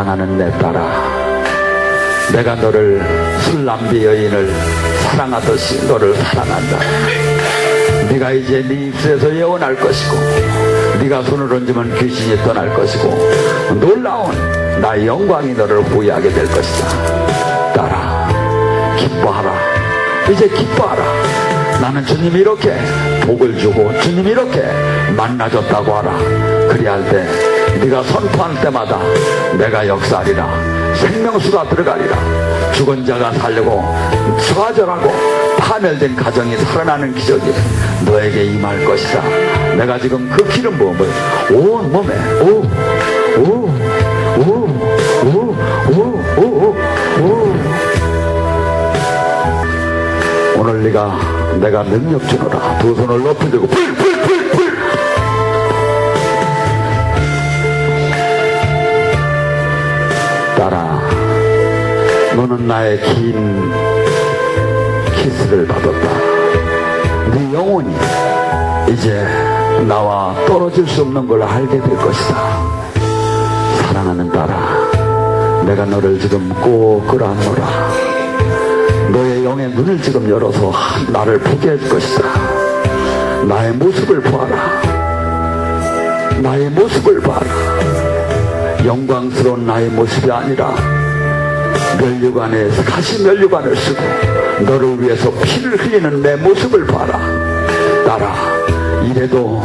사랑하는 내 딸아, 내가 너를 술람비 여인을 사랑하듯이 너를 사랑한다. 네가 이제 네 입술에서 예언할 것이고, 네가 손을 얹으면 귀신이 떠날 것이고, 놀라운 나의 영광이 너를 후회하게 될 것이다. 딸아, 기뻐하라. 이제 기뻐하라. 나는 주님이 이렇게 복을 주고 주님이 이렇게 만나줬다고 하라. 그리할 때 네가 선포할 때마다 내가 역사하리라. 생명수가 들어가리라. 죽은 자가 살려고 좌절하고 파멸된 가정이 살아나는 기적이 너에게 임할 것이다. 내가 지금 그 기름 부음을 온 몸에 오늘 내가 능력 주노라. 두 손을 높이 들고 불 딸아, 너는 나의 긴 키스를 받았다. 네 영혼이 이제 나와 떨어질 수 없는 걸 알게 될 것이다. 사랑하는 딸아, 내가 너를 지금 꼭 끌어안노라. 너의 영의 눈을 지금 열어서 나를 보게 할 것이다. 나의 모습을 보아라. 나의 모습을 봐라. 영광스러운 나의 모습이 아니라 면류관에 가시 면류관을 쓰고 너를 위해서 피를 흘리는 내 모습을 봐라. 딸아, 이래도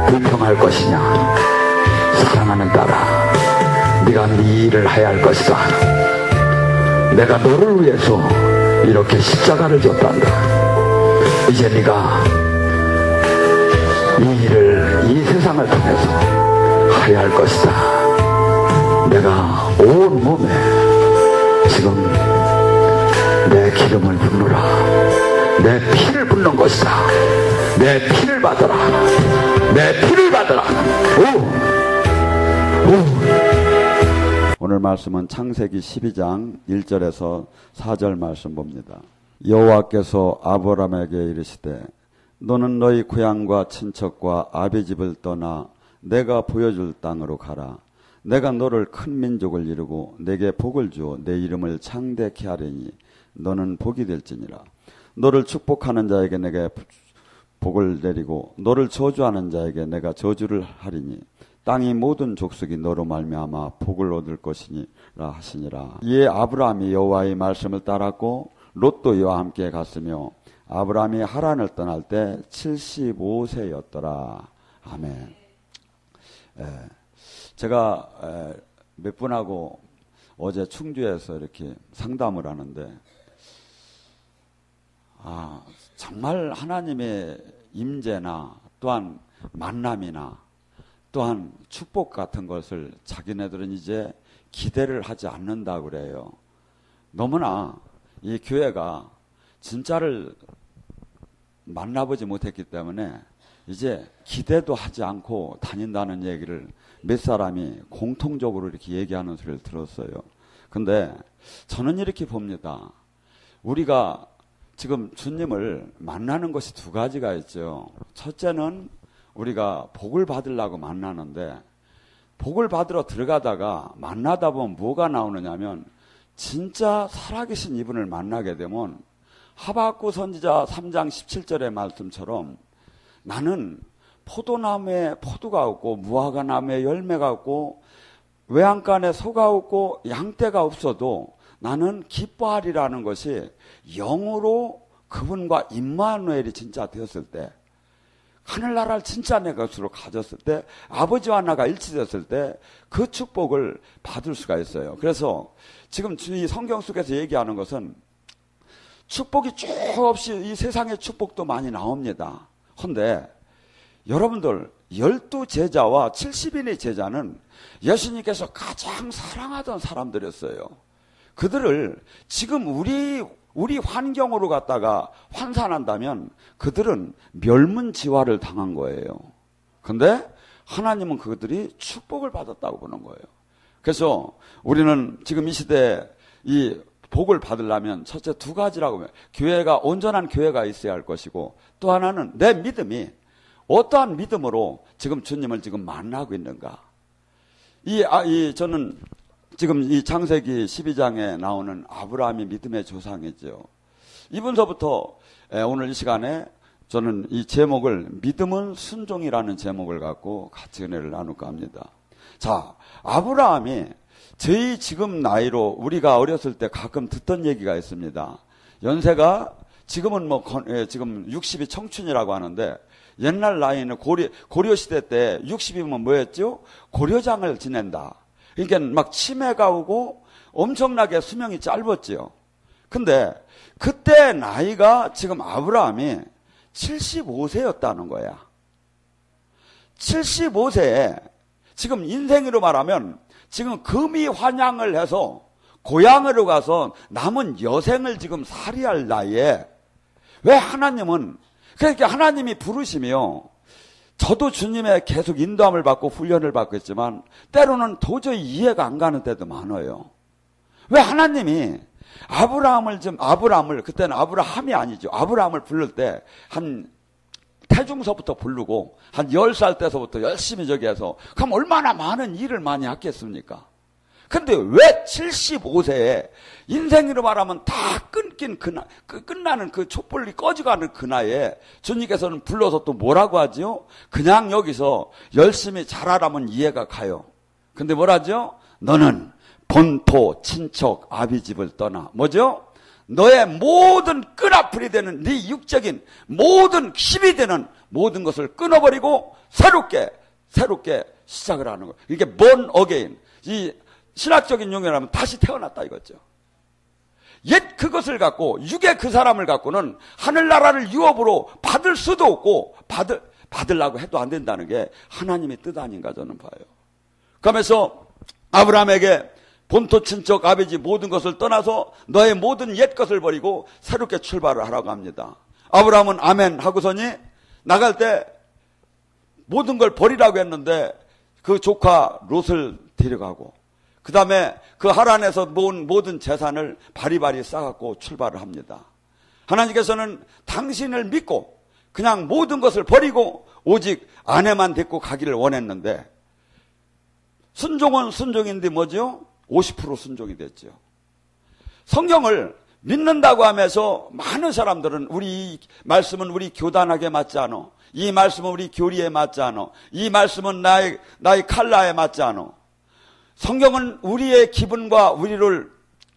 불평할 것이냐? 사랑하는 딸아, 네가 네 일을 해야 할 것이다. 내가 너를 위해서 이렇게 십자가를 줬단다. 이제 네가 이 일을 이 세상을 통해서 해야 할 것이다. 내가 온 몸에 지금 내 기름을 붓노라. 내 피를 붓는 것이다. 내 피를 받아라. 내 피를 받아라. 오늘 말씀은 창세기 12장 1절에서 4절 말씀 봅니다. 여호와께서 아브라함에게 이르시되 너는 너희 고향과 친척과 아비 집을 떠나 내가 보여줄 땅으로 가라. 내가 너를 큰 민족을 이루고 내게 복을 주어 내 이름을 창대케 하리니 너는 복이 될지니라. 너를 축복하는 자에게 내게 복을 내리고 너를 저주하는 자에게 내가 저주를 하리니 땅이 모든 족속이 너로 말미암아 복을 얻을 것이니라 하시니라. 이에 아브라함이 여호와의 말씀을 따랐고 롯도 이와 함께 갔으며 아브라함이 하란을 떠날 때 75세였더라. 아멘. 제가 몇 분하고 어제 충주에서 이렇게 상담을 하는데 정말 하나님의 임재나 또한 만남이나 또한 축복 같은 것을 자기네들은 이제 기대를 하지 않는다고 그래요. 너무나 이 교회가 진짜를 만나보지 못했기 때문에 이제 기대도 하지 않고 다닌다는 얘기를 몇 사람이 공통적으로 이렇게 얘기하는 소리를 들었어요. 근데 저는 이렇게 봅니다. 우리가 지금 주님을 만나는 것이 두 가지가 있죠. 첫째는 우리가 복을 받으려고 만나는데 복을 받으러 들어가다가 만나다 보면 뭐가 나오느냐면 진짜 살아계신 이분을 만나게 되면 하박국 선지자 3장 17절의 말씀처럼 나는 포도나무에 포도가 없고 무화과나무에 열매가 없고 외양간에 소가 없고 양떼가 없어도 나는 기뻐하리라는 것이 영으로 그분과 임마누엘이 진짜 되었을 때, 하늘나라를 진짜 내 것으로 가졌을 때, 아버지와 나가 일치됐을 때 그 축복을 받을 수가 있어요. 그래서 지금 이 성경 속에서 얘기하는 것은 축복이 쭉 없이 이 세상의 축복도 많이 나옵니다. 그런데 여러분들 12제자와 70인의 제자는 예수님께서 가장 사랑하던 사람들이었어요. 그들을 지금 우리 환경으로 갖다가 환산한다면 그들은 멸문지화를 당한 거예요. 근데 하나님은 그들이 축복을 받았다고 보는 거예요. 그래서 우리는 지금 이 시대에 이 복을 받으려면 첫째 두 가지라고 해요. 교회가, 온전한 교회가 있어야 할 것이고, 또 하나는 내 믿음이 어떠한 믿음으로 지금 주님을 지금 만나고 있는가. 저는 지금 이 창세기 12장에 나오는 아브라함이 믿음의 조상이죠. 이분서부터 오늘 이 시간에 저는 이 제목을 믿음은 순종이라는 제목을 갖고 같이 은혜를 나눌까 합니다. 자, 아브라함이 저희 지금 나이로 우리가 어렸을 때 가끔 듣던 얘기가 있습니다. 연세가 지금은 지금 60이 청춘이라고 하는데 옛날 나이는 고려 시대 때 60이면 뭐였죠? 고려장을 지낸다. 그러니까 막 치매가 오고 엄청나게 수명이 짧았지요. 근데 그때 나이가 지금 아브라함이 75세였다는 거야. 75세에 지금 인생으로 말하면 지금 금이 환양을 해서 고향으로 가서 남은 여생을 지금 살이할 나이에 왜 하나님은 그러니까 하나님이 부르시며 저도 주님의 계속 인도함을 받고 훈련을 받고 있지만 때로는 도저히 이해가 안 가는 때도 많아요. 왜 하나님이 아브라함을 그때는 아브라함이 아니죠. 아브라함을 부를 때 한 태중서부터 부르고 한 10살 때서부터 열심히 저기 해서 그럼 얼마나 많은 일을 많이 했겠습니까? 근데 왜 75세에 인생으로 말하면 다 끊긴 끝나는 그 촛불이 꺼져가는 그 나이에 주님께서는 불러서 또 뭐라고 하죠? 그냥 여기서 열심히 잘하라면 이해가 가요. 근데 뭐라죠? 너는 본토 친척 아비집을 떠나 뭐죠? 너의 모든 끈아풀이 되는 네 육적인 모든 힘이 되는 모든 것을 끊어버리고 새롭게 시작을 하는 거예요. 이게 born again. 이 신학적인 용어라면 다시 태어났다 이거죠. 옛 그것을 갖고 육의 그 사람을 갖고는 하늘나라를 유업으로 받을 수도 없고 받으려고 해도 안 된다는 게 하나님의 뜻 아닌가 저는 봐요. 그러면서 아브라함에게 본토 친척 아버지 모든 것을 떠나서 너의 모든 옛 것을 버리고 새롭게 출발을 하라고 합니다. 아브라함은 아멘 하고서니 나갈 때 모든 걸 버리라고 했는데 그 조카 롯을 데려가고 그 다음에 그 하란에서 모은 모든 재산을 바리바리 싸갖고 출발을 합니다. 하나님께서는 당신을 믿고 그냥 모든 것을 버리고 오직 아내만 데리고 가기를 원했는데 순종은 순종인데 뭐죠? 50% 순종이 됐죠. 성경을 믿는다고 하면서 많은 사람들은 이 말씀은 우리 교단학에 맞지 않아. 이 말씀은 우리 교리에 맞지 않아. 이 말씀은 나의 칼라에 맞지 않아. 성경은 우리의 기분과 우리를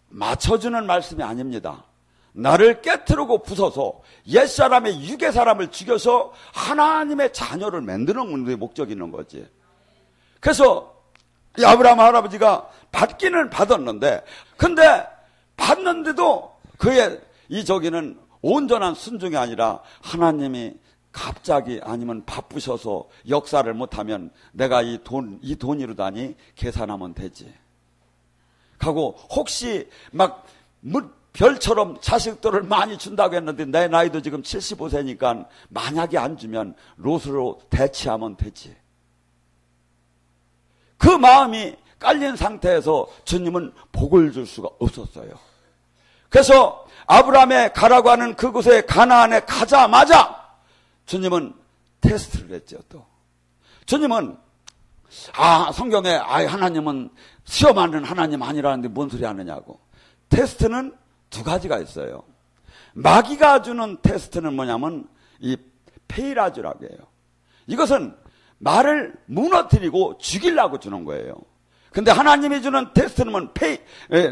맞춰주는 말씀이 아닙니다. 나를 깨트리고 부숴서 옛사람의 육의 사람을 죽여서 하나님의 자녀를 만드는 데 목적이 있는 거지. 그래서 이 아브라함 할아버지가 받기는 받았는데 근데 받는데도 그의 저기는 온전한 순종이 아니라 하나님이 갑자기 아니면 바쁘셔서 역사를 못하면 내가 이 돈이로다니 계산하면 되지. 하고 혹시 막 별처럼 자식들을 많이 준다고 했는데 내 나이도 지금 75세니까 만약에 안 주면 롯으로 대치하면 되지. 그 마음이 깔린 상태에서 주님은 복을 줄 수가 없었어요. 그래서 아브라함의 가라고 하는 그곳에 가나안에 가자마자 주님은 테스트를 했죠. 또 주님은 성경에 하나님은 시험하는 하나님 아니라는데 뭔 소리 하느냐고. 테스트는 두 가지가 있어요. 마귀가 주는 테스트는 뭐냐면 이 페이라주라고 해요. 이것은 말을 무너뜨리고 죽이려고 주는 거예요. 근데 하나님이 주는 테스트는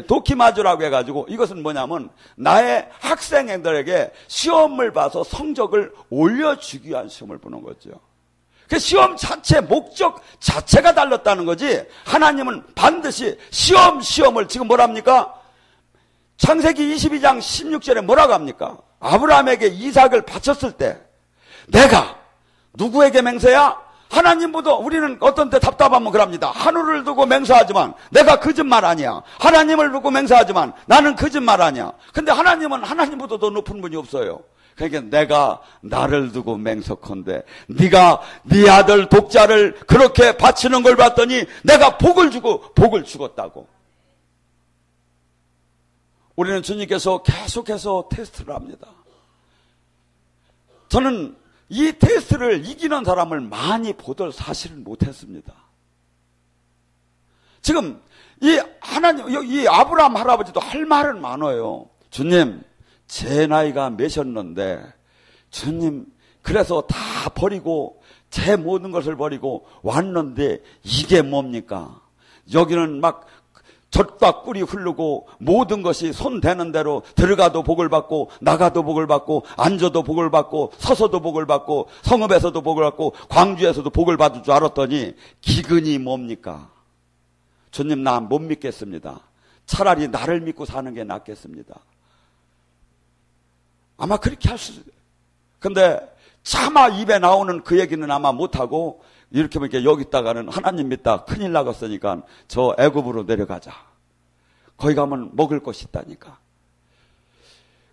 도키마주라고 해가지고 이것은 뭐냐면 나의 학생들에게 시험을 봐서 성적을 올려주기 위한 시험을 보는 거죠. 그 시험 자체 목적 자체가 달랐다는 거지. 하나님은 반드시 시험을 지금 뭐랍니까? 창세기 22장 16절에 뭐라고 합니까? 아브라함에게 이삭을 바쳤을 때 내가 누구에게 맹세야? 하나님보다 우리는 어떤 때 답답하면 그럽니다. 하늘을 두고 맹세하지만 내가 거짓말 아니야. 하나님을 두고 맹세하지만 나는 거짓말 아니야. 근데 하나님은 하나님보다 더 높은 분이 없어요. 그러니까 내가 나를 두고 맹세컨대 네가 네 아들 독자를 그렇게 바치는 걸 봤더니 내가 복을 주고 복을 주었다고. 우리는 주님께서 계속해서 테스트를 합니다. 저는 이 테스트를 이기는 사람을 많이 보들 사실은 못했습니다. 지금 이 하나님, 이 아브라함 할아버지도 할 말은 많아요. 주님, 제 나이가 몇이었는데 주님 그래서 다 버리고 제 모든 것을 버리고 왔는데 이게 뭡니까? 여기는 막 젖과 꿀이 흐르고 모든 것이 손 대는 대로 들어가도 복을 받고 나가도 복을 받고 앉아도 복을 받고 서서도 복을 받고 성읍에서도 복을 받고 광주에서도 복을 받을 줄 알았더니 기근이 뭡니까? 주님, 나 못 믿겠습니다. 차라리 나를 믿고 사는 게 낫겠습니다. 아마 그렇게 할 수 있어요. 근데 차마 입에 나오는 그 얘기는 아마 못하고 이렇게 여기 있다가는 하나님 믿다 큰일 나갔으니까 저 애굽으로 내려가자. 거기 가면 먹을 것이 있다니까.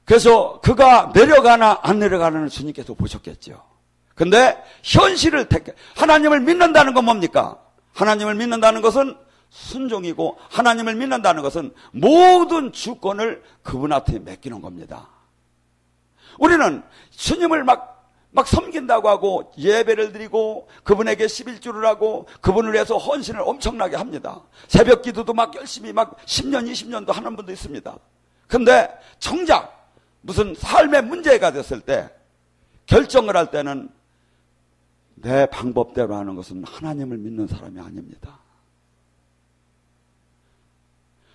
그래서 그가 내려가나 안 내려가나는 주님께서 보셨겠죠. 근데 현실을 하나님을 믿는다는 건 뭡니까? 하나님을 믿는다는 것은 순종이고 하나님을 믿는다는 것은 모든 주권을 그분한테 맡기는 겁니다. 우리는 주님을 막 섬긴다고 하고 예배를 드리고 그분에게 11조를 하고 그분을 위해서 헌신을 엄청나게 합니다. 새벽 기도도 막 열심히 막 10년, 20년도 하는 분도 있습니다. 근데 정작 무슨 삶의 문제가 됐을 때 결정을 할 때는 내 방법대로 하는 것은 하나님을 믿는 사람이 아닙니다.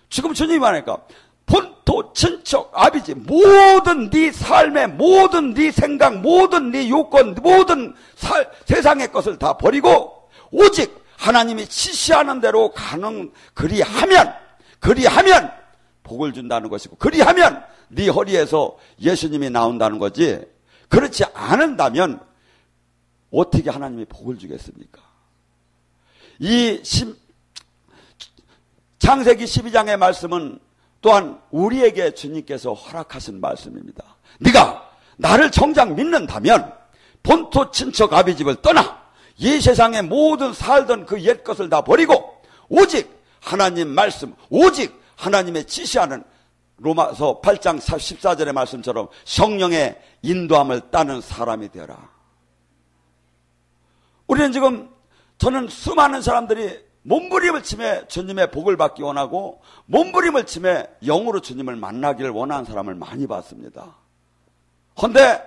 지금 주님이 말하니까 본토, 친척, 아비지 모든 네 삶의 모든 네 생각, 모든 네 요건, 모든 세상의 것을 다 버리고 오직 하나님이 지시하는 대로 가는 그리하면 복을 준다는 것이고 그리하면 네 허리에서 예수님이 나온다는 거지. 그렇지 않은다면 어떻게 하나님이 복을 주겠습니까? 이 창세기 12장의 말씀은 또한 우리에게 주님께서 허락하신 말씀입니다. 네가 나를 정작 믿는다면 본토 친척 아비집을 떠나 이 세상의 모든 살던 그 옛것을 다 버리고 오직 하나님 말씀, 오직 하나님의 지시하는 로마서 8장 14절의 말씀처럼 성령의 인도함을 따는 사람이 되어라. 우리는 지금 저는 수많은 사람들이 몸부림을 치며 주님의 복을 받기 원하고 몸부림을 치며 영으로 주님을 만나기를 원하는 사람을 많이 봤습니다. 그런데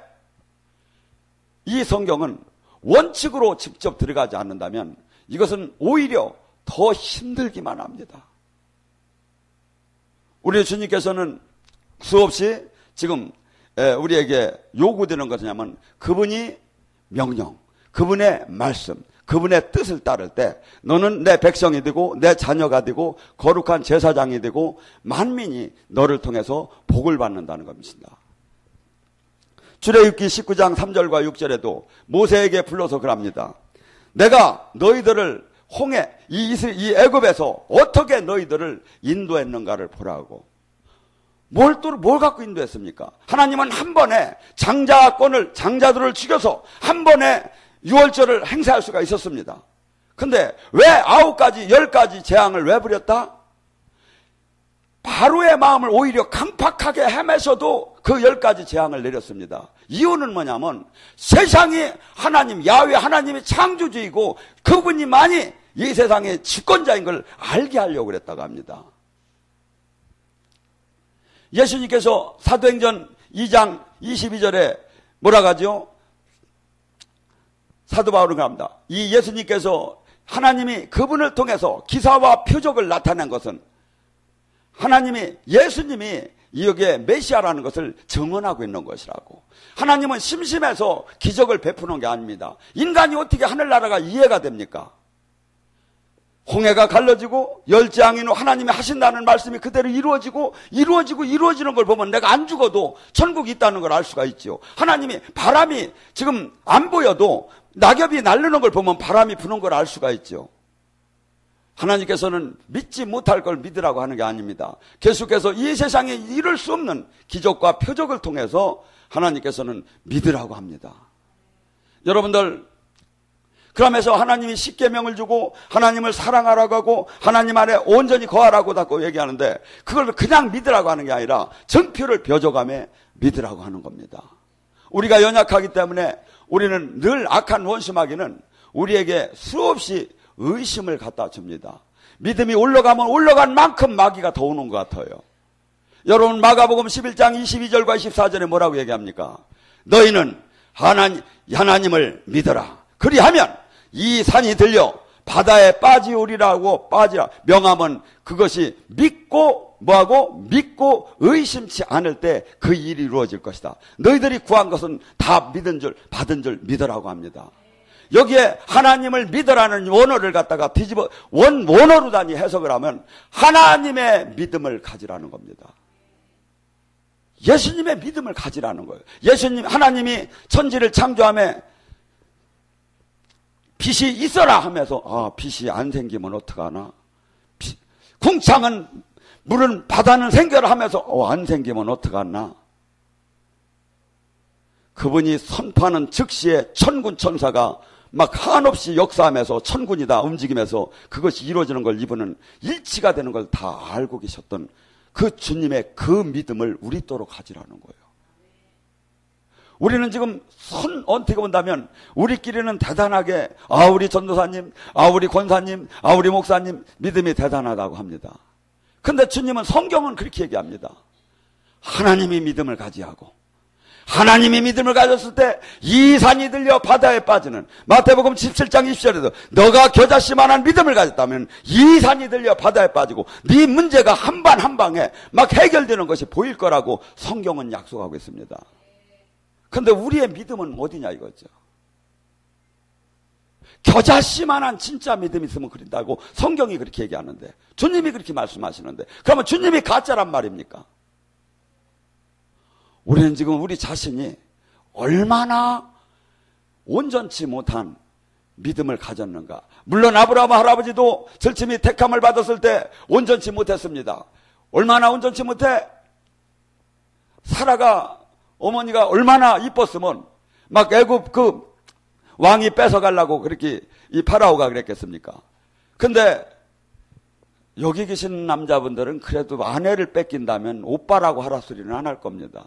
이 성경은 원칙으로 직접 들어가지 않는다면 이것은 오히려 더 힘들기만 합니다. 우리 주님께서는 수없이 지금 우리에게 요구되는 것은 뭐냐면 그분이 명령, 그분의 말씀, 그분의 뜻을 따를 때 너는 내 백성이 되고 내 자녀가 되고 거룩한 제사장이 되고 만민이 너를 통해서 복을 받는다는 겁니다. 출애굽기 19장 3절과 6절에도 모세에게 불러서 그럽니다. 내가 너희들을 홍해 이 애굽에서 어떻게 너희들을 인도했는가를 보라고. 뭘 갖고 인도했습니까? 하나님은 한 번에 장자들을 죽여서 한 번에 유월절을 행사할 수가 있었습니다. 근데 왜 9가지, 10가지 재앙을 왜 부렸다? 바로의 마음을 오히려 강팍하게 헤매서도 그 10가지 재앙을 내렸습니다. 이유는 뭐냐면 세상이 하나님, 야훼 하나님이 창조주이고 그분이만이 이 세상의 주권자인 걸 알게 하려고 그랬다고 합니다. 예수님께서 사도행전 2장 22절에 뭐라고 하죠? 사도 바울은 그럽니다. 이 예수님께서 하나님이 그분을 통해서 기사와 표적을 나타낸 것은 하나님이 예수님이 여기에 메시아라는 것을 증언하고 있는 것이라고. 하나님은 심심해서 기적을 베푸는 게 아닙니다. 인간이 어떻게 하늘나라가 이해가 됩니까? 홍해가 갈라지고 열재앙인 후 하나님이 하신다는 말씀이 그대로 이루어지는 걸 보면 내가 안 죽어도 천국이 있다는 걸 알 수가 있죠. 하나님이 바람이 지금 안 보여도 낙엽이 날르는 걸 보면 바람이 부는 걸 알 수가 있죠. 하나님께서는 믿지 못할 걸 믿으라고 하는 게 아닙니다. 계속해서 이 세상에 이룰 수 없는 기적과 표적을 통해서 하나님께서는 믿으라고 합니다. 여러분들, 그러면서 하나님이 십계명을 주고 하나님을 사랑하라고 하고 하나님 안에 온전히 거하라고 자꾸 얘기하는데 그걸 그냥 믿으라고 하는 게 아니라 정표를 벼져가며 믿으라고 하는 겁니다. 우리가 연약하기 때문에 우리는 늘 악한 원수마귀는 우리에게 수없이 의심을 갖다 줍니다. 믿음이 올라가면 올라간 만큼 마귀가 더 오는 것 같아요. 여러분 마가복음 11장 22절과 24절에 뭐라고 얘기합니까? 너희는 하나님을 믿어라. 그리하면 이 산이 들려 바다에 빠지오리라고 빠지라 명하면 그것이 믿고 뭐하고 믿고 의심치 않을 때 그 일이 이루어질 것이다. 너희들이 구한 것은 다 믿은 줄 받은 줄 믿으라고 합니다. 여기에 하나님을 믿으라는 원어를 갖다가 뒤집어 원어로 단위 해석을 하면 하나님의 믿음을 가지라는 겁니다. 예수님의 믿음을 가지라는 거예요. 하나님이 천지를 창조하며 빛이 있어라 하면서 빛이 안 생기면 어떡하나? 궁창은 물은 바다는 생겨라 하면서 안 생기면 어떡하나? 그분이 선포하는 즉시에 천군 천사가 막 한없이 역사하면서 천군이 다 움직이면서 그것이 이루어지는 걸 이분은 일치가 되는 걸 다 알고 계셨던 그 주님의 그 믿음을 우리 또로 가지라는 거예요. 우리는 지금 어떻게 본다면 우리끼리는 대단하게 우리 전도사님, 우리 권사님, 우리 목사님 믿음이 대단하다고 합니다. 근데 주님은 성경은 그렇게 얘기합니다. 하나님이 믿음을 가지하고 하나님이 믿음을 가졌을 때 이 산이 들려 바다에 빠지는 마태복음 17장 20절에도 너가 겨자씨만한 믿음을 가졌다면 이 산이 들려 바다에 빠지고 네 문제가 한 방에 막 해결되는 것이 보일 거라고 성경은 약속하고 있습니다. 근데 우리의 믿음은 어디냐 이거죠. 겨자씨만한 진짜 믿음이 있으면 그런다고 성경이 그렇게 얘기하는데 주님이 그렇게 말씀하시는데 그러면 주님이 가짜란 말입니까? 우리는 지금 우리 자신이 얼마나 온전치 못한 믿음을 가졌는가. 물론 아브라함 할아버지도 절친이 택함을 받았을 때 온전치 못했습니다. 얼마나 온전치 못해? 사라가 어머니가 얼마나 이뻤으면 막 애굽 그 왕이 뺏어가려고 그렇게 이 파라오가 그랬겠습니까? 근데 여기 계신 남자분들은 그래도 아내를 뺏긴다면 오빠라고 하라 소리는 안 할 겁니다.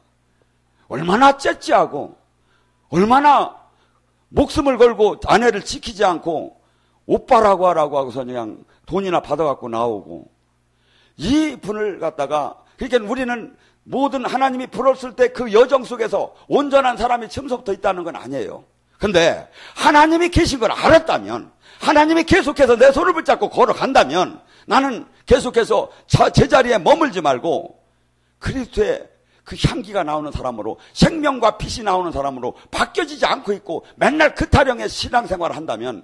얼마나 째찌하고 얼마나 목숨을 걸고 아내를 지키지 않고 오빠라고 하라고 하고서 그냥 돈이나 받아갖고 나오고 이 분을 갖다가 그러니까 우리는 모든 하나님이 불었을 때 그 여정 속에서 온전한 사람이 처음부터 있다는 건 아니에요. 근데 하나님이 계신 걸 알았다면 하나님이 계속해서 내 손을 붙잡고 걸어간다면 나는 계속해서 제자리에 머물지 말고 그리스도의 그 향기가 나오는 사람으로 생명과 빛이 나오는 사람으로 바뀌어지지 않고 있고 맨날 그 타령의 신앙생활을 한다면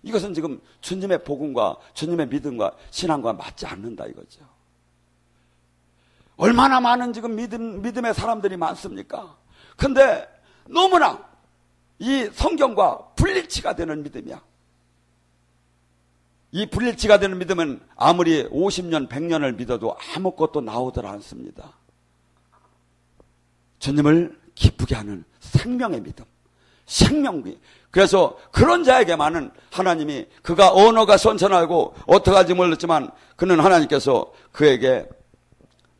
이것은 지금 주님의 복음과 주님의 믿음과 신앙과 맞지 않는다 이거죠. 얼마나 많은 지금 믿음의 사람들이 많습니까? 근데 너무나 이 성경과 불일치가 되는 믿음이야. 이 불일치가 되는 믿음은 아무리 50년, 100년을 믿어도 아무것도 나오질 않습니다. 주님을 기쁘게 하는 생명의 믿음, 생명비. 그래서 그런 자에게만은 하나님이 그가 언어가 선천하고 어떻게 할지 몰랐지만 그는 하나님께서 그에게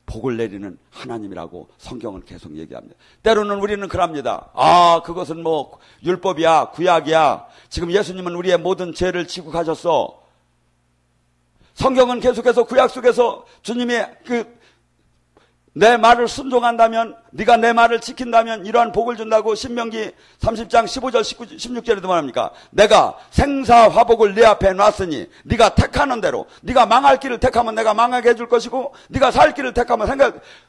복을 내리는 하나님이라고 성경은 계속 얘기합니다. 때로는 우리는 그럽니다. 그것은 뭐 율법이야, 구약이야. 지금 예수님은 우리의 모든 죄를 지고 가셨어. 성경은 계속해서 구약 속에서 주님이 내 말을 순종한다면, 네가 내 말을 지킨다면 이러한 복을 준다고 신명기 30장 15절 16절에도 말합니까? 내가 생사화복을 네 앞에 놨으니 네가 택하는 대로, 네가 망할 길을 택하면 내가 망하게 해줄 것이고 네가 살 길을 택하면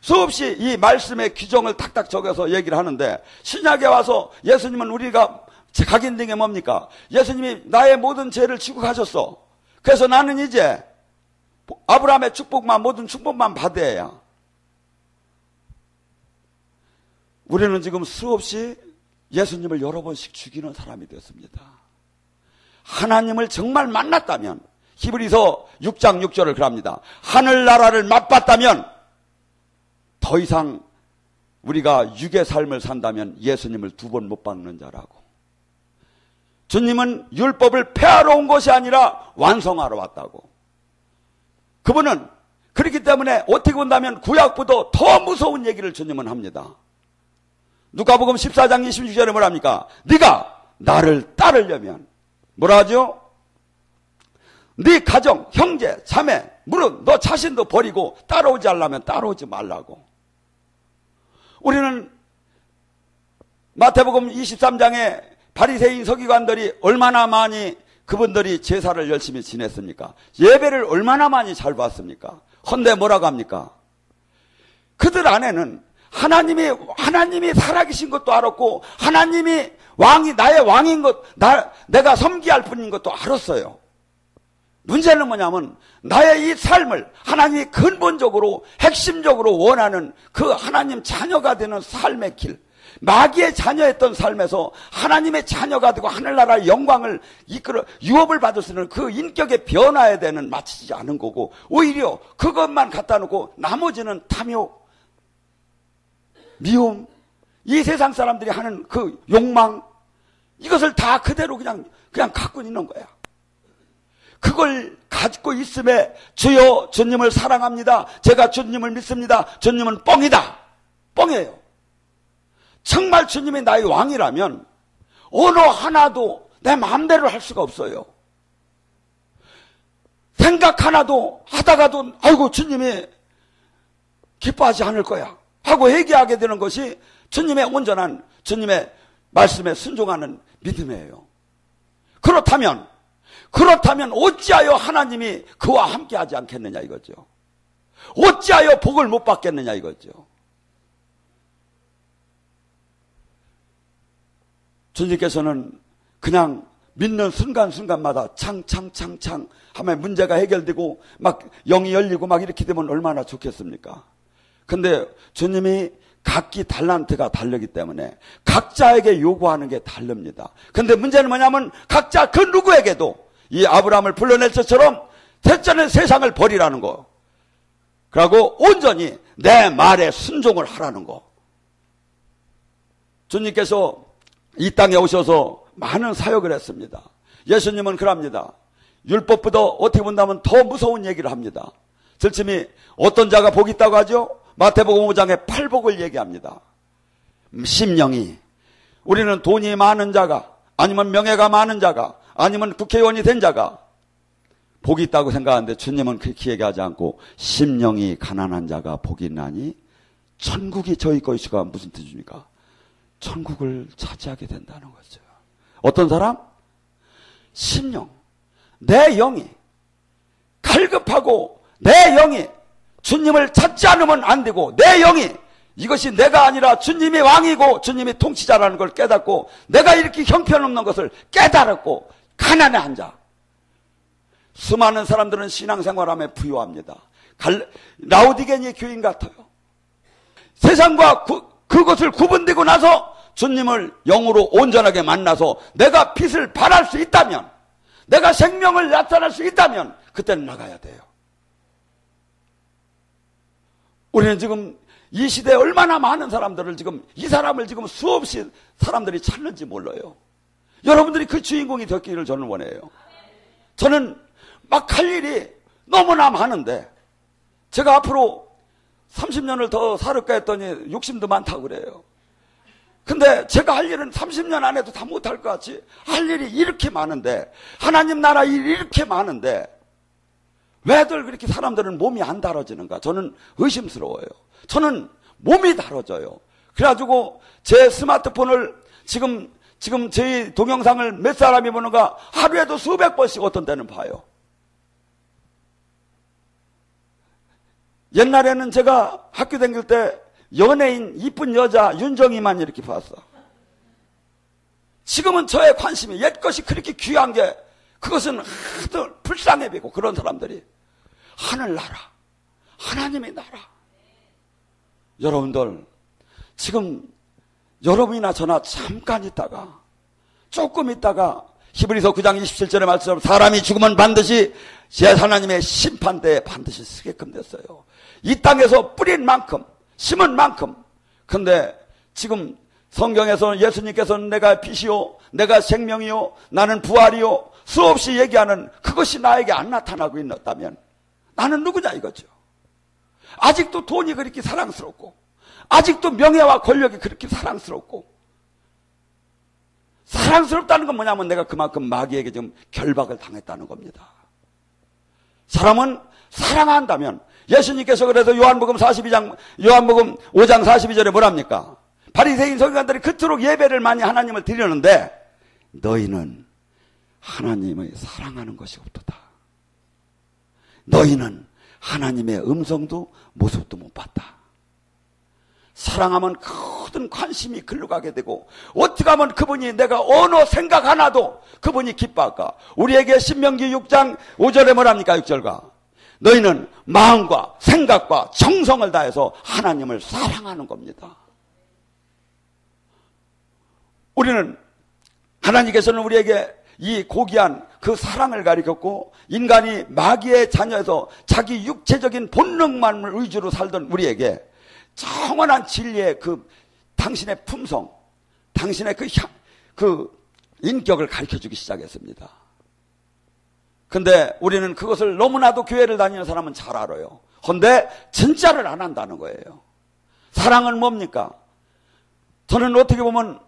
수없이 이 말씀의 규정을 탁탁 적어서 얘기를 하는데 신약에 와서 예수님은 우리가 각인된 게 뭡니까? 예수님이 나의 모든 죄를 지고 가셨어. 그래서 나는 이제 아브라함의 축복만, 모든 축복만 받아야. 우리는 지금 수없이 예수님을 여러 번씩 죽이는 사람이 됐습니다. 하나님을 정말 만났다면, 히브리서 6장 6절을 그럽니다. 하늘나라를 맛봤다면 더 이상 우리가 육의 삶을 산다면 예수님을 2번 못 받는 자라고. 주님은 율법을 폐하러 온 것이 아니라 완성하러 왔다고. 그분은 그렇기 때문에 어떻게 본다면 구약보다 더 무서운 얘기를 주님은 합니다. 누가복음 14장 26절에 뭐랍니까? 네가 나를 따르려면 뭐라 하죠? 네 가정, 형제, 자매, 물론 너 자신도 버리고 따라오지 않으려면 따라오지 말라고. 우리는 마태복음 23장에 바리새인 서기관들이 얼마나 많이 그분들이 제사를 열심히 지냈습니까? 예배를 얼마나 많이 잘 봤습니까? 헌데 뭐라고 합니까? 그들 안에는 하나님이 살아계신 것도 알았고, 하나님이 나의 왕인 것, 내가 섬기할 분인 것도 알았어요. 문제는 뭐냐면, 나의 이 삶을 하나님이 근본적으로, 핵심적으로 원하는 그 하나님 자녀가 되는 삶의 길, 마귀의 자녀였던 삶에서 하나님의 자녀가 되고 하늘나라의 영광을 이끌어 유업을 받을 수 있는 그 인격의 변화에 대는 맞추지 않은 거고, 오히려 그것만 갖다 놓고 나머지는 탐욕, 미움, 이 세상 사람들이 하는 그 욕망, 이것을 다 그대로 그냥 갖고 있는 거야. 그걸 가지고 있음에 주여 주님을 사랑합니다, 제가 주님을 믿습니다, 주님은 뻥이다. 뻥이에요. 정말 주님이 나의 왕이라면 어느 하나도 내 마음대로 할 수가 없어요. 생각 하나도 하다가도 아이고 주님이 기뻐하지 않을 거야 하고 회개하게 되는 것이 주님의 온전한, 주님의 말씀에 순종하는 믿음이에요. 그렇다면 어찌하여 하나님이 그와 함께 하지 않겠느냐 이거죠. 어찌하여 복을 못 받겠느냐 이거죠. 주님께서는 그냥 믿는 순간순간마다 창 하면 문제가 해결되고 막 영이 열리고 막 이렇게 되면 얼마나 좋겠습니까? 근데 주님이 각기 달란트가 다르기 때문에 각자에게 요구하는 게 다릅니다. 근데 문제는 뭐냐면 각자 그 누구에게도 이 아브라함을 불러낼 것처럼 대전의 세상을 버리라는 거, 그리고 온전히 내 말에 순종을 하라는 거. 주님께서 이 땅에 오셔서 많은 사역을 했습니다. 예수님은 그럽니다. 율법보다 어떻게 본다면 더 무서운 얘기를 합니다. 절침이 어떤 자가 복이 있다고 하죠? 마태복음 5장에 팔복을 얘기합니다. 심령이, 우리는 돈이 많은 자가, 아니면 명예가 많은 자가, 아니면 국회의원이 된 자가 복이 있다고 생각하는데, 주님은 그렇게 얘기하지 않고 심령이 가난한 자가 복이 있나니 천국이 저희 것이가 무슨 뜻입니까? 천국을 차지하게 된다는 거죠. 어떤 사람? 심령, 내 영이 갈급하고 내 영이 주님을 찾지 않으면 안 되고, 내 영이 이것이 내가 아니라 주님이 왕이고 주님이 통치자라는 걸 깨닫고, 내가 이렇게 형편없는 것을 깨달았고 가난한 자. 수많은 사람들은 신앙생활함에 부유합니다. 라우디게니 교인 같아요. 세상과 그것을 구분되고 나서 주님을 영으로 온전하게 만나서 내가 빛을 발할 수 있다면, 내가 생명을 나타낼 수 있다면 그때는 나가야 돼요. 우리는 지금 이 시대에 얼마나 많은 사람들을 이 사람을 수없이 사람들이 찾는지 몰라요. 여러분들이 그 주인공이 되기를 저는 원해요. 저는 막 할 일이 너무나 많은데, 제가 앞으로 30년을 더 살을까 했더니 욕심도 많다고 그래요. 근데 제가 할 일은 30년 안에도 다 못할 것 같이 할 일이 이렇게 많은데, 하나님 나라 일이 이렇게 많은데 왜들 그렇게 사람들은 몸이 안 다뤄지는가? 저는 의심스러워요. 저는 몸이 다뤄져요. 그래가지고 제 스마트폰을 지금 저희 동영상을 몇 사람이 보는가 하루에도 수백 번씩 어떤 때는 봐요. 옛날에는 제가 학교 다닐 때 연예인 이쁜 여자 윤정이만 이렇게 봤어. 지금은 저의 관심이 옛것이 그렇게 귀한 게, 그것은 하도 불쌍해 보이고, 그런 사람들이 하늘나라, 하나님의 나라. 여러분들 지금 여러분이나 저나 잠깐 있다가, 조금 있다가 히브리서 9장 27절의 말씀처럼 사람이 죽으면 반드시 제 하나님의 심판대에 반드시 서게끔 됐어요. 이 땅에서 뿌린 만큼, 심은 만큼. 근데 지금 성경에서는 예수님께서는 내가 빛이요, 내가 생명이요, 나는 부활이요 수없이 얘기하는 그것이 나에게 안 나타나고 있다면 나는 누구냐 이거죠. 아직도 돈이 그렇게 사랑스럽고, 아직도 명예와 권력이 그렇게 사랑스럽고, 사랑스럽다는 건 뭐냐면 내가 그만큼 마귀에게 지금 결박을 당했다는 겁니다. 사람은 사랑한다면, 예수님께서 그래서 요한복음 5장 42절에 뭐랍니까? 바리새인 서기관들이 그토록 예배를 많이 하나님을 드리는데 너희는 하나님을 사랑하는 것이 없도다. 너희는 하나님의 음성도 모습도 못 봤다. 사랑하면 큰 관심이 글로 가게 되고, 어떻게 하면 그분이 내가 어느 생각 하나도 그분이 기뻐할까? 우리에게 신명기 6장 5절에 뭐랍니까? 6절과 너희는 마음과 생각과 정성을 다해서 하나님을 사랑하는 겁니다. 우리는, 하나님께서는 우리에게 이 고귀한 그 사랑을 가리켰고, 인간이 마귀의 자녀에서 자기 육체적인 본능만을 위주로 살던 우리에게 영원한 진리의 그 당신의 품성, 당신의 그 인격을 가르쳐주기 시작했습니다. 근데 우리는 그것을 너무나도 교회를 다니는 사람은 잘 알아요. 근데 진짜를 안 한다는 거예요. 사랑은 뭡니까? 저는 어떻게 보면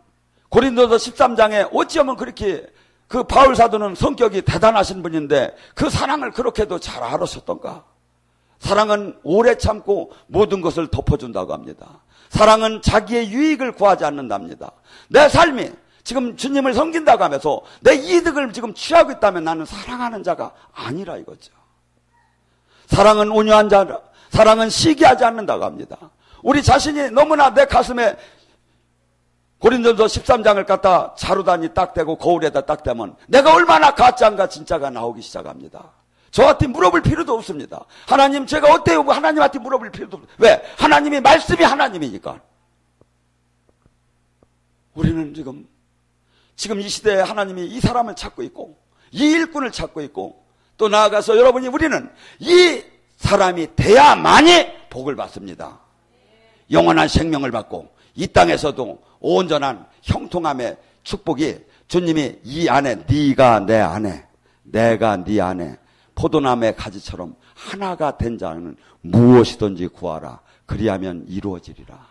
고린도서 13장에 어찌하면 그렇게 그 바울 사도는 성격이 대단하신 분인데 그 사랑을 그렇게도 잘 알으셨던가? 사랑은 오래 참고 모든 것을 덮어준다고 합니다. 사랑은 자기의 유익을 구하지 않는답니다. 내 삶이 지금 주님을 섬긴다고 하면서 내 이득을 지금 취하고 있다면 나는 사랑하는 자가 아니라 이거죠. 사랑은 온유한 자라, 사랑은 시기하지 않는다고 합니다. 우리 자신이 너무나 내 가슴에 고린도서 13장을 갖다 자루단이 딱 대고 거울에다 딱 대면 내가 얼마나 가짜인가 진짜가 나오기 시작합니다. 저한테 물어볼 필요도 없습니다. 하나님 제가 어때요? 하나님한테 물어볼 필요도 없습니다. 왜? 하나님이 말씀이 하나님이니까. 우리는 지금 이 시대에 하나님이 이 사람을 찾고 있고 이 일꾼을 찾고 있고 또 나아가서 여러분이 우리는 이 사람이 돼야만이 복을 받습니다. 영원한 생명을 받고 이 땅에서도 온전한 형통함의 축복이 주님이 이 안에 네가 내 안에 내가 네 안에 포도나무의 가지처럼 하나가 된 자는 무엇이든지 구하라. 그리하면 이루어지리라.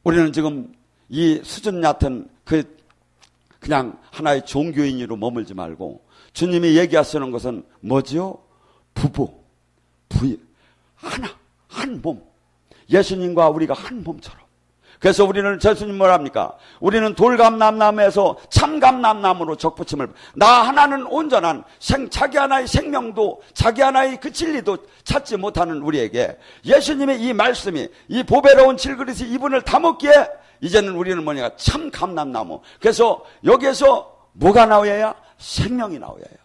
우리는 지금 이 수준 얕은 그냥 하나의 종교인으로 머물지 말고 주님이 얘기하시는 것은 뭐지요? 하나, 한 몸. 예수님과 우리가 한 몸처럼. 그래서 우리는 예수님 뭐랍니까? 우리는 돌감람나무에서 참감람나무로 적부침을, 나 하나는 온전한 자기 하나의 생명도 자기 하나의 그 진리도 찾지 못하는 우리에게 예수님의 이 말씀이 이 보배로운 질그릇이 이분을 담았기에 이제는 우리는 뭐냐? 참감람나무. 그래서 여기에서 뭐가 나와야? 생명이 나와야 해요.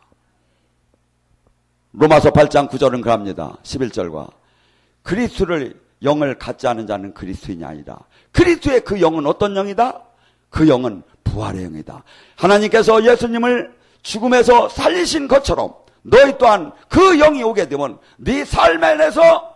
로마서 8장 9절은 그럽니다. 11절과 그리스도를 영을 갖지 않은 자는 그리스도인이 아니라 그리스도의 그 영은 어떤 영이다? 그 영은 부활의 영이다. 하나님께서 예수님을 죽음에서 살리신 것처럼 너희 또한 그 영이 오게 되면 네 삶에 대해서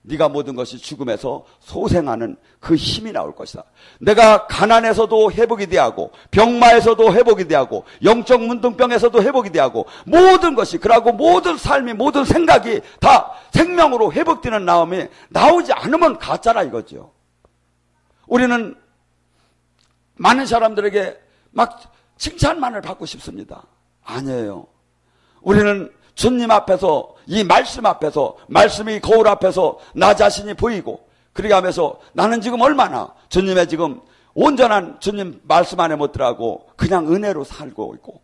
네가 모든 것이 죽음에서 소생하는 그 힘이 나올 것이다. 내가 가난에서도 회복이 되고 병마에서도 회복이 되고 영적 문둥병에서도 회복이 되고 모든 것이 그러고 모든 삶이 모든 생각이 다 생명으로 회복되는 마음이 나오지 않으면 가짜라 이거죠. 우리는 많은 사람들에게 막 칭찬만을 받고 싶습니다. 아니에요. 우리는 주님 앞에서 이 말씀 앞에서 말씀이 거울 앞에서 나 자신이 보이고 그렇게 하면서 나는 지금 얼마나 주님의 지금 온전한 주님 말씀 안에 못 들어가고 그냥 은혜로 살고 있고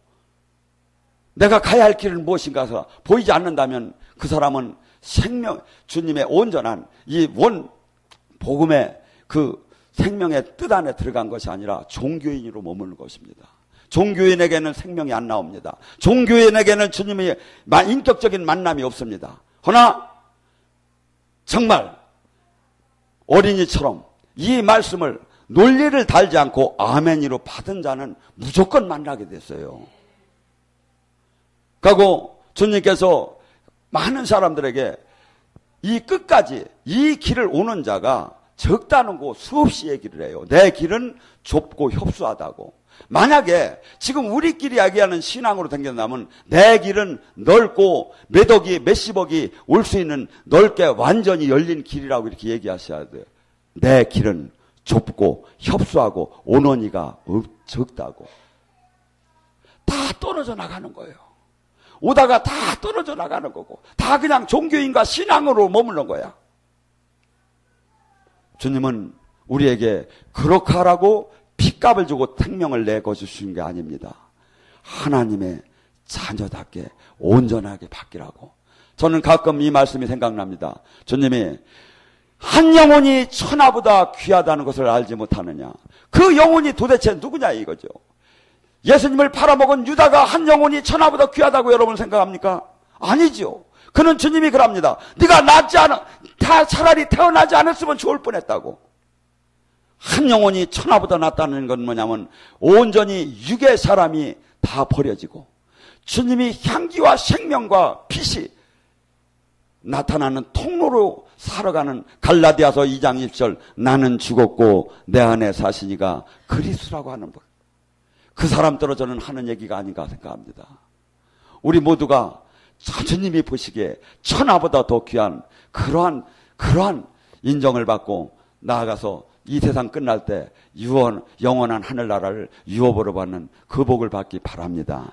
내가 가야 할 길은 무엇인가 해서 보이지 않는다면 그 사람은 생명 주님의 온전한 이 원 복음의 그 생명의 뜻 안에 들어간 것이 아니라 종교인으로 머무는 것입니다. 종교인에게는 생명이 안 나옵니다. 종교인에게는 주님의 인격적인 만남이 없습니다. 그러나 정말 어린이처럼 이 말씀을 논리를 달지 않고 아멘이로 받은 자는 무조건 만나게 됐어요. 그리고 주님께서 많은 사람들에게 이 끝까지 이 길을 오는 자가 적다는 거 수없이 얘기를 해요. 내 길은 좁고 협소하다고. 만약에 지금 우리끼리 이야기하는 신앙으로 댕겨나면 내 길은 넓고 몇십억이 올 수 있는 넓게 완전히 열린 길이라고 이렇게 얘기하셔야 돼요. 내 길은 좁고 협소하고 오너니가 적다고. 다 떨어져 나가는 거예요. 오다가 다 떨어져 나가는 거고 다 그냥 종교인과 신앙으로 머무는 거야. 주님은 우리에게 그렇게 하라고 핏값을 주고 생명을 내거주신 게 아닙니다. 하나님의 자녀답게 온전하게 바뀌라고. 저는 가끔 이 말씀이 생각납니다. 주님이 한 영혼이 천하보다 귀하다는 것을 알지 못하느냐. 그 영혼이 도대체 누구냐 이거죠. 예수님을 팔아먹은 유다가 한 영혼이 천하보다 귀하다고 여러분 생각합니까? 아니죠. 그는 주님이 그럽니다. 네가 차라리 태어나지 않았으면 좋을 뻔했다고. 한 영혼이 천하보다 낫다는 건 뭐냐면 온전히 육의 사람이 다 버려지고 주님이 향기와 생명과 빛이 나타나는 통로로 살아가는 갈라디아서 2장 1절 나는 죽었고 내 안에 사시니가 그리스도라고 하는 법. 그 사람 떨어져는 하는 얘기가 아닌가 생각합니다. 우리 모두가 주님이 보시기에 천하보다 더 귀한 그러한 인정을 받고 나아가서 이 세상 끝날 때 영원한 하늘나라를 유업으로 받는 그 복을 받기 바랍니다.